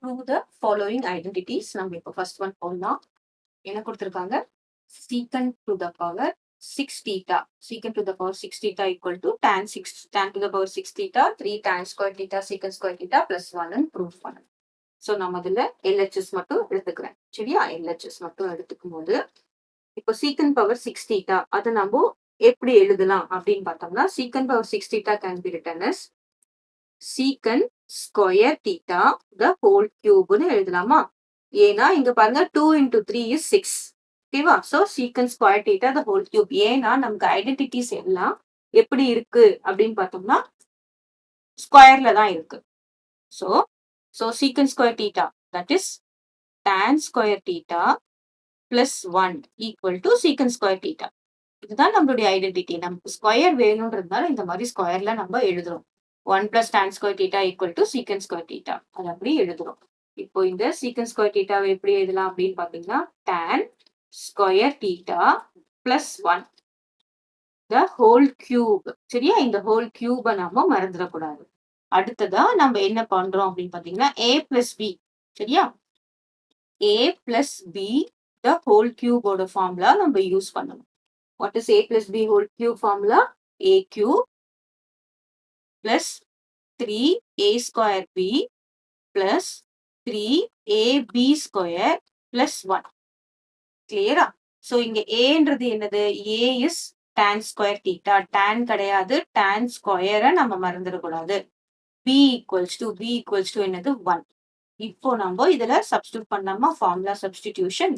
prove the following identities. நம்ம இப்போ first one போடலாம். என்ன கொடுத்திருக்காங்க? Secant to the power 6 theta. Secant to the power 6 theta equal to tan to the power 6 theta 3 tan square theta secant square theta plus 1 ன்னு prove பண்ணணும். So நம்ம இதுல LHS மட்டும் எடுத்துக்கிறேன். சரியா? LHS மட்டும் எடுத்துக்கும் போது இப்போ secant power 6 theta அதை நம்ம எப்படி எழுதலாம் அப்படின்னு பார்த்தோம்னா secant power 6 theta can be written as secant square theta the whole cube னு எழுதலாமா? ஏன்னா இங்க பாருங்க 2 into 3 is 6. ஓகேவா? So secant square theta the whole cube. ஏன்னா நமக்கு ஐடென்டிட்டிஸ் எல்லாம் எப்படி இருக்கு அப்படின்னு பார்த்தோம்னா ஸ்கொயர்ல தான் இருக்கு. So secant square theta that is tan square theta plus 1 equal to secant square theta. இதுதான் நம்மளுடைய ஐடென்டிட்டி. நமக்கு ஸ்கொயர் வேணும்ன்றதுனால இந்த மாதிரி ஸ்கொயர்ல நம்ம எழுதுறோம். 1 plus tan square theta equal to secant square theta. அது அப்படி எழுதுறோம். இப்போ இந்த secant square theta எப்படி எழுதலாம் அப்படின்னு பாத்தீங்கன்னா tan square theta plus 1 the whole cube. சரியா? இந்த whole cube நாம மறந்துடக்கூடாது. அடுத்ததா நம்ம என்ன பண்றோம் அப்படின்னு பாத்தீங்கன்னா a plus b. சரியா? a plus b the whole cube ஓட ஃபார்முலா நம்ம யூஸ் பண்ணணும். What is a plus b whole cube formula? A cube plus 3a square b plus 3ab square plus 1. Clear? So இங்க aன்றது என்னது? a is tan square theta. tan கிடையாது. tan square நம்ம மறந்துடக்கூடாது. b equals to என்னது? 1. இப்போ நம்ம இதுல substitute பண்ணாம ஃபார்முலா சப்ஸ்டிடியூஷன்.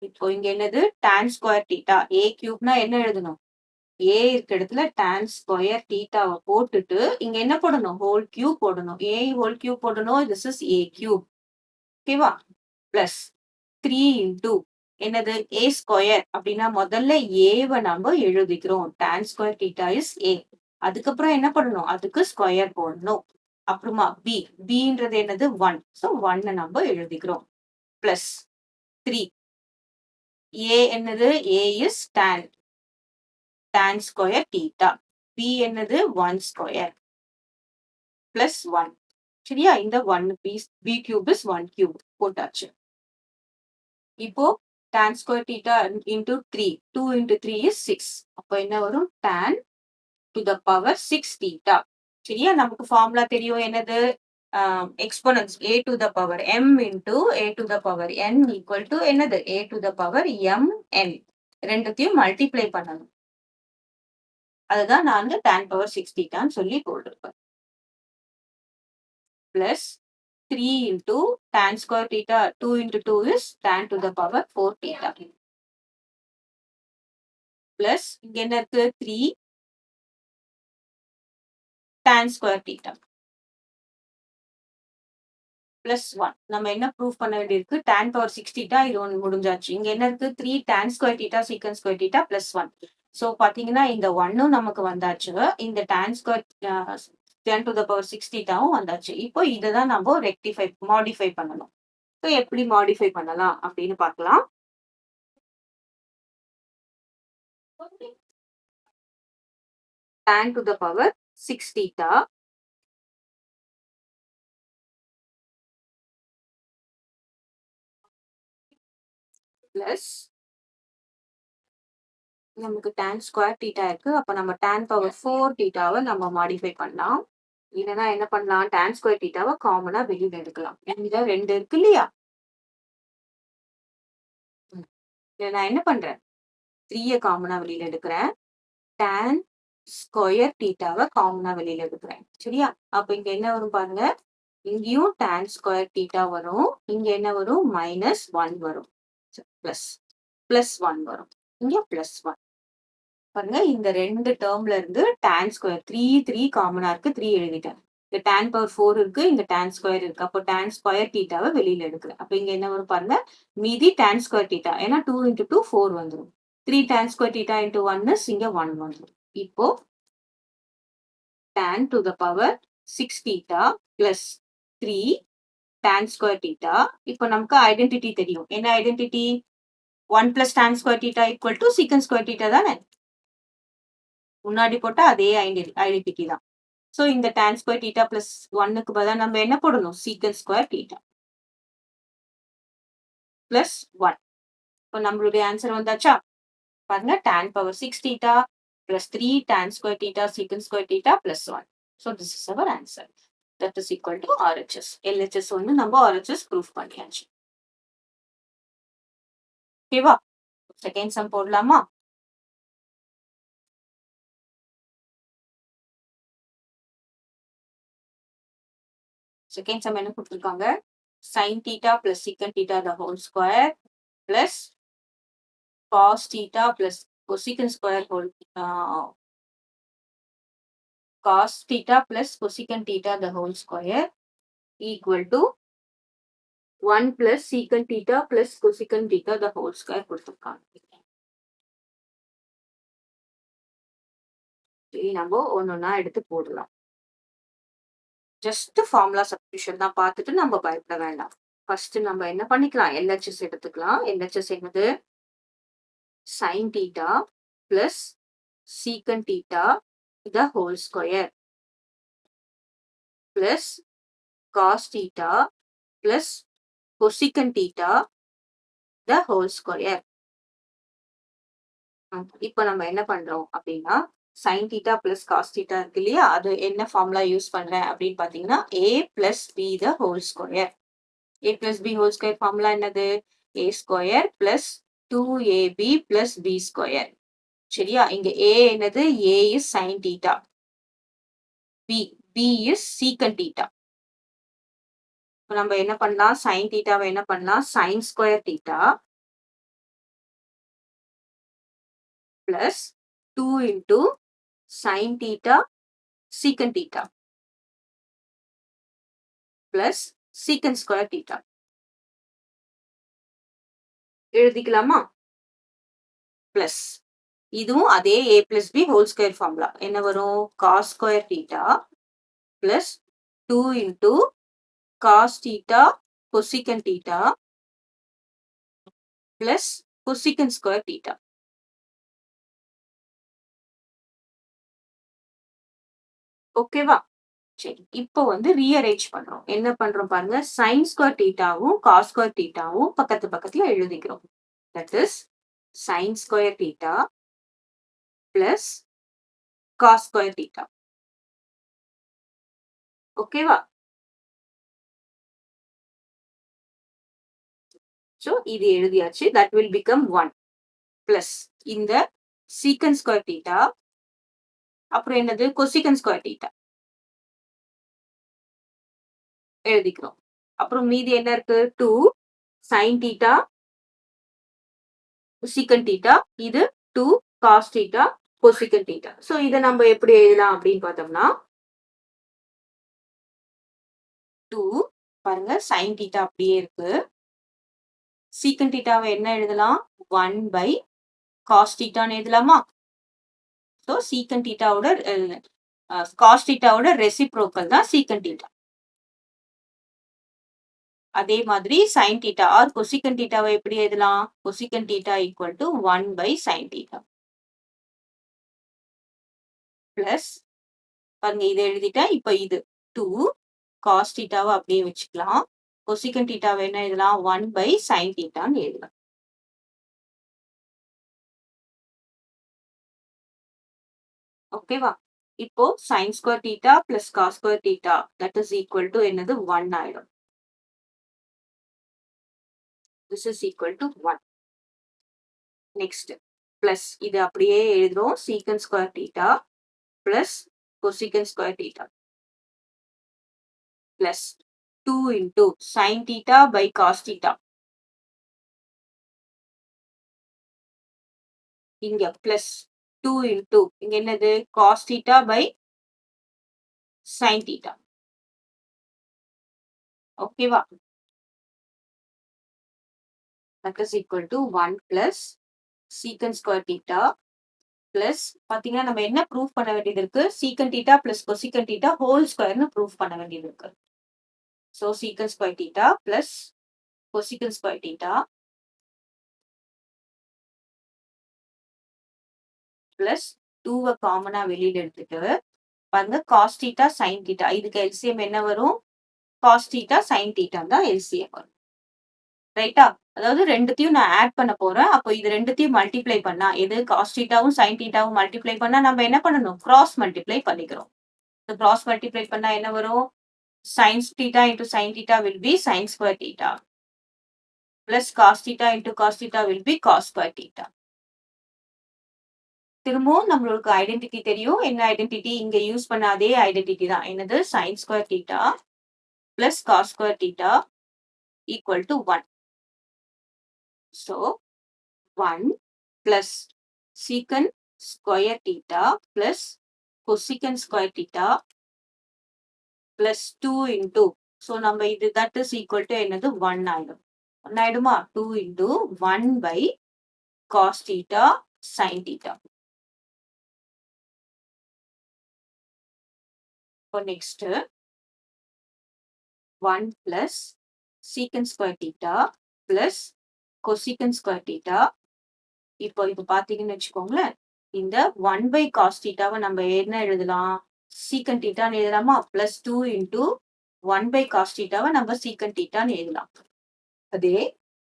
இப்போ இங்க என்னது? tan square theta. a cube னா என்ன எழுதணும்? a இருக்க இடத்துல tan square theta-வை போட்டுட்டு இங்க என்ன போடணும்? whole cube போடணும். a whole cube போடணும். this is a cube. ஓகேவா? பிளஸ் 3 into என்னது? a square அப்படின்னா முதல்ல a-வை நம்ம எழுதிக்கிறோம். tan square theta is a. அதுக்கப்புறம் என்ன பண்ணணும்? அதுக்கு ஸ்கொயர் போடணும். அப்புறமா bன்றது என்னது? 1. so 1 நம்ம எழுதிக்கிறோம். பிளஸ் 3 a என்னது? a is tan square theta. b என்னது? 1 square plus 1. சரியா? இந்த 1 b cube is 1 cube போட்டாச்சு. இப்போ tan square theta into 3. 2 into 3 is 6. அப்போ என்ன வரும்? tan to the power 6 theta. சரியா? நமக்கு ஃபார்முலா தெரியும் என்னது? exponents a to the power m into a to the power n equal to என்னது? a to the power mn. ரெண்டுத்தையும் multiply பண்ணணும். அதுதான் நான் tan power 6 theta சொல்லி போட்டிருப்பேன். Plus 3 into tan square theta. 2 into 2 is tan to the power 4 theta. Plus இங்க என்ன இருக்கு? 3 tan square theta. Plus 1. நம்ம என்ன ப்ரூஃப் பண்ண வேண்டியிருக்கு? tan power 6 theta இது ஒன்று முடிஞ்சாச்சு. இங்க என்ன இருக்கு? 3 tan square theta secant square theta plus 1. So பாத்தீங்கன்னா இந்த 1ம் நமக்கு வந்தாச்சு. இந்த tan square 10 to the power 6 thetaவும் வந்தாச்சு. இப்போ இததான் நம்ம மாடிஃபை பண்ணணும். ஸோ எப்படி மாடிஃபை பண்ணலாம் அப்படின்னு பார்க்கலாம். tan to the power 6 theta plus நமக்கு tan square theta இருக்கு. அப்ப நம்ம tan power 4 theta-வை நம்ம மாடிஃபை பண்ணலாம். இல்லைன்னா என்ன பண்ணலாம்? tan square theta-வை காமனா வெளியில எடுக்கலாம். இங்க 2 இருக்கு இல்லையா? நான் என்ன பண்றேன்? 3-ய காமனா வெளியில எடுக்கிறேன். tan square theta-வை காமனா வெளியில எடுக்கிறேன். சரியா? அப்ப இங்க என்ன வரும் பாருங்க. இங்கேயும் tan square theta வரும். இங்க என்ன வரும்? -1 வரும். பிளஸ் 1 வரும். இங்க பிளஸ் 1. பாருங்க இந்த 2 டேர்ம்ல இருந்து tan square 3 காமனா இருக்கு. 3 எழுதிட்டேன். இங்க tan power 4 இருக்கு. இங்க tan square இருக்கு. அப்போ tan square theta-வை வெளியில எடுக்கிறேன். அப்ப இங்க என்ன வரும் பாருங்க. மீதி tan square theta. ஏன்னா 2 into 2 4 வந்துரும். 3 tan square theta into 1 is இங்க 1 வந்துரும். இப்போ tan to the power 6 theta plus 3 tan square theta. இப்போ நமக்கு ஐடென்டிட்டி தெரியும். என்ன identity? 1 plus tan square theta equal to secant square theta தானே? முன்னாடி போட்டா அதே ஐடென்டிட்டி தான். ஸோ இந்த tan ஸ்கொயர் தீட்டா பிளஸ் 1க்கு பதிலா நம்ம என்ன போடணும்? சீக்கன் ஸ்கொயர் தீட்டா பிளஸ் 1. இப்போ நம்மளுடைய ஆன்சர் வந்தாச்சா? பாருங்க tan power 6 theta plus 3 tan square theta secant square theta plus 1. So this is our answer. That is equal to RHS. LHS ஒன்னு நம்ம RHS proof பண்ணியாச்சு. ஓகேவா? செகண்ட் சம் போடலாமா? செகண்ட் சம் என்ன கொடுத்திருக்காங்க? sin theta plus secant theta the whole square plus cos theta plus cosecant square whole cos theta plus cosecant theta the whole square equal to 1 plus secant theta plus cosecant theta the whole square கொடுத்திருக்காங்க. சரி நம்ம ஒன்னொன்னா எடுத்து போடலாம். Just formula substitution தான் பார்த்துட்டு நம்ம பயப்பட வேண்டாம். ஃபர்ஸ்ட் நம்ம என்ன பண்ணிக்கலாம்? LHS எடுத்துக்கலாம். LHS என்னது? sin theta plus secant theta the whole square plus cos theta plus cosecant theta the whole square. இப்போ நம்ம என்ன பண்றோம் அப்படின்னா sin theta plus cos theta இருக்கு இல்லையா? அது என்ன ஃபார்முலா யூஸ் பண்றேன் அப்படின்னு பாத்தீங்கன்னா a plus b the whole square. a plus b whole square formula என்னது? a square plus 2ab plus b square. சரியா? இங்க a என்னது? a is sin theta. b is secant theta. இப்போ நம்ம என்ன பண்ணலாம்? sin thetaவை என்ன பண்ணலாம்? sin square theta plus 2 into sin theta secant theta plus secant square theta எழுதிக்கலாமா? பிளஸ் இதுவும் அதே a plus b whole square formula என்ன வரும்? cos square theta plus 2 into cos theta cosecant theta plus cosecant square theta. ஓகேவா? சரி இப்போ வந்து rearrange பண்றோம். என்ன பண்றோம் பாருங்க, sin square thetaவும் cos square thetaவும் பக்கத்து பக்கத்துல எழுதிக்கிறோம். That is sin square theta plus cos square theta. ஓகேவா? So இது எழுதியாச்சு. That will become 1 plus இந்த secant square theta அப்புறம் என்னது? cosecant square theta எழுதிக்கிறோம். அப்புறம் மீதி என்ன இருக்கு? 2 sin theta secant theta இது 2 cos theta cosecant theta. So இத நம்ம எப்படி எழுதலாம் அப்படின்னு பார்த்தோம்னா 2 பாருங்க sin theta அப்படியே இருக்கு. secant thetaவை என்ன எழுதலாம்? 1 by cos theta ன்னு எழுதலாமா? So secant thetaவோட cos thetaவோட ரெசிப்ரோக்கல் தான் secant theta. அதே மாதிரி sin theta or cosecant thetaவை எப்படி எழுதலாம்? cosecant theta equal to 1 by sin theta. Plus பாருங்க இதை எழுதிட்டா இப்ப இது 2 cos thetaவை அப்படியே வச்சுக்கலாம். cosecant thetaவை என்ன எழுதலாம்? 1 by sin thetaன்னு எழுதலாம். ஓகேவா? இப்போ sin square theta plus cos square theta that is equal to என்னது? 1 ஆயிடும். This is equal to 1. Next plus இது அப்படியே எழுதுறோம். secant square theta plus cosecant square theta plus 2 into sin theta by cos theta. இங்க plus 2 into இங்க என்னது? cos theta by sin theta. ஓகேவா? That is equal to 1 plus secant square theta plus பாத்தீங்கன்னா நம்ம என்ன ப்ரூஃப் பண்ண வேண்டியது இருக்கு? secant theta plus cosecant theta whole squareன்னு ப்ரூஃப் பண்ண வேண்டியது இருக்கு. So secant square theta plus cosecant square theta plus 2வை காமனா வெளியில எடுத்துட்டு பாருங்க காஸ் தீட்டா சைன் தீட்டா இதுக்கு எல்சிஎம் என்ன வரும்? காஸ் தீட்டா சைன் தீட்டா தான் எல்சிஎம் வரும். ரைட்டா? அதாவது ரெண்டுத்தையும் நான் ஆட் பண்ண போறேன். அப்போ இது ரெண்டுத்தையும் மல்டிப்ளை பண்ணா எது காஸ் தீட்டாவும் சைன் தீட்டாவும் மல்டிப்ளை பண்ணா நம்ம என்ன பண்ணணும்? கிராஸ் மல்டிப்ளை பண்ணிக்கிறோம். கிராஸ் மல்டிப்ளை பண்ணா என்ன வரும்? sin theta into sin theta will be sin square theta plus cos theta into cos theta will be cos square theta. திரும்பவும் நம்மளுக்கு ஐடென்டிட்டி தெரியும். என்ன ஐடென்டிட்டி? இங்க யூஸ் பண்ண அதே ஐடென்டிட்டி தான். என்னது? sin square theta plus cos square theta equal to 1. So 1 plus secant square theta plus cosecant square theta plus 2 into. So நம்ம இது that is equal to என்னது? 1 ஆயிடும். 1 ஆயிடுமா? 2 into 1 by cos theta sin theta. இப்போ next 1 plus secant square theta plus cosecant square theta. இப்போ இது பாத்தீங்கன்னு வச்சுக்கோங்களேன். இந்த 1 by cos theta வை நம்ம என்ன எழுதலாம்? secant theta ன்னு எழுதலாமா? plus 2 into 1 by cos theta வை நம்ம secant theta ன்னு எழுதலாம். அதே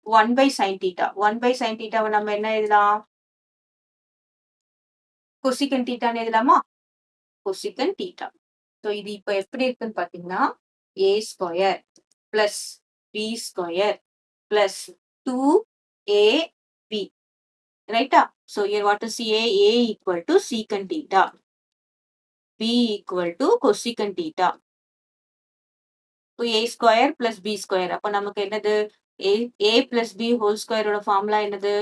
1 by sin theta. 1 by sin theta வை நம்ம என்ன எழுதலாம்? cosecant theta ன்னு எழுதலாமா? cosecant theta. So இது இப்ப எப்படி இருக்குன்னு பாத்தீங்கன்னா a square plus b square plus 2ab. Right? So here what is a? A equal to secant theta. B equal to cosecant theta. So a square plus b square. அப்ப நமக்கு என்னது? a plus b whole square ஓட formula என்னது?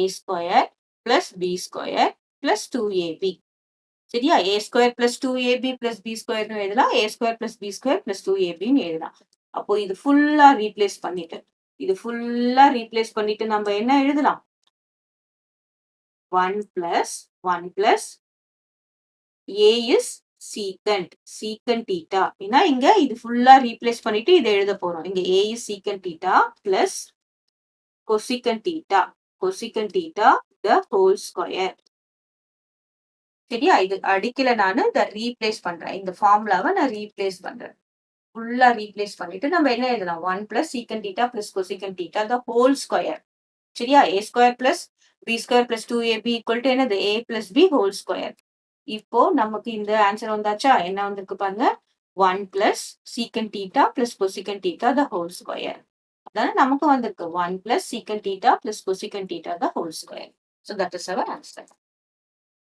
a square plus b square plus 2ab. சரியா? a square plus 2ab plus b square னு எழுதலாம். a square plus b square plus 2ab னு எழுதலாம். அப்போ இது ஃபுல்லா ரீப்ளேஸ் பண்ணிட்டு நம்ம என்ன எழுதலாம்? 1 plus a is secant theta. ஏன்னா இங்க இது ஃபுல்லா ரீப்ளேஸ் பண்ணிட்டு இதை எழுத போறோம். இங்க a is secant theta plus cosecant theta the whole square. சரியா? இது அடிக்கல நானு இதை ரீப்ளேஸ் பண்றேன். இந்த ஃபார்முலாவை நான் ரீப்ளேஸ் பண்றேன். ஃபுல்லா ரீப்ளேஸ் பண்ணிட்டு நம்ம என்ன எழுதலாம்? 1 plus secant theta plus cosecant theta the whole square. சரியா? a square plus b square plus 2ab equal to என்னது? a plus b whole square. இப்போ நமக்கு இந்த ஆன்சர் வந்தாச்சா? என்ன வந்திருக்கு பாருங்க? 1 plus secant theta plus cosecant theta the whole square. அதான நமக்கு வந்திருக்கு 1 plus secant theta plus cosecant theta the whole square. So that is our answer.